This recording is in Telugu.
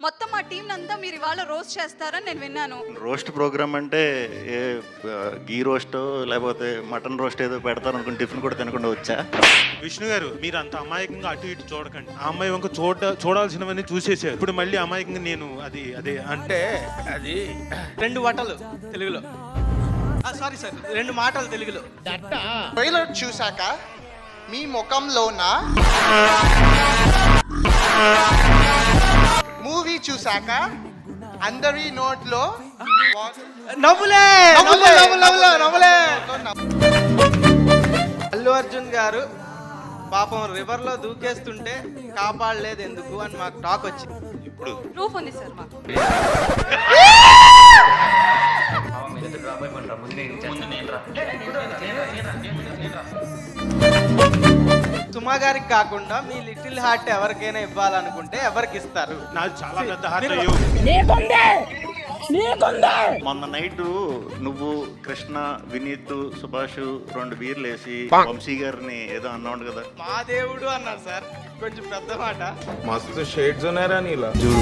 మొత్తం మా టీం అంతా మీరు ఇవాళ రోస్ట్ చేస్తారని నేను విన్నాను. రోస్ట్ ప్రోగ్రామ్ అంటే ఏ గీ రోస్టో లేకపోతే మటన్ రోస్ట్ ఏదో పెడతారు అనుకుని టిఫిన్ కూడా తినకుండా వచ్చా. విష్ణు గారు మీరు అంత అమాయకంగా అటు ఇటు చూడకండి. ఆ అమ్మాయి వంక చూడాల్సినవన్నీ చూసేసారు. ఇప్పుడు మళ్ళీ అమాయకంగా నేను అదే అంటే అది 2 వటలు తెలుగులో, సారీ సార్ 2 మాటలు తెలుగులో. ట్రైలర్ చూసాక మీ ముఖంలోన మూవీ చూసాక అందరి నోట్లో నవ్వులే. అల్లు అర్జున్ గారు పాపం రివర్ లో దూకేస్తుంటే కాపాడలేదు ఎందుకు అని మాకు టాక్ వచ్చింది. ఇప్పుడు ప్రూఫ్ ఉంది సార్ మాకు. సుమా గారికి కాకుండా మీ లిటిల్ హార్ట్ ఎవరికైనా ఇవ్వాలనుకుంటే ఎవరికి ఇస్తారు? నాది చాలా పెద్ద హార్ట్. మొన్న నైట్ నువ్వు కృష్ణ వినీత్ సుభాష్ 2 బీర్లు వేసి వంశీ గారిని ఏదో అన్నావు కదా. మా దేవుడు అన్నారు సార్, కొంచెం పెద్ద మాట. मस्त शेड्स ఉన్నారా నీలా చూడు.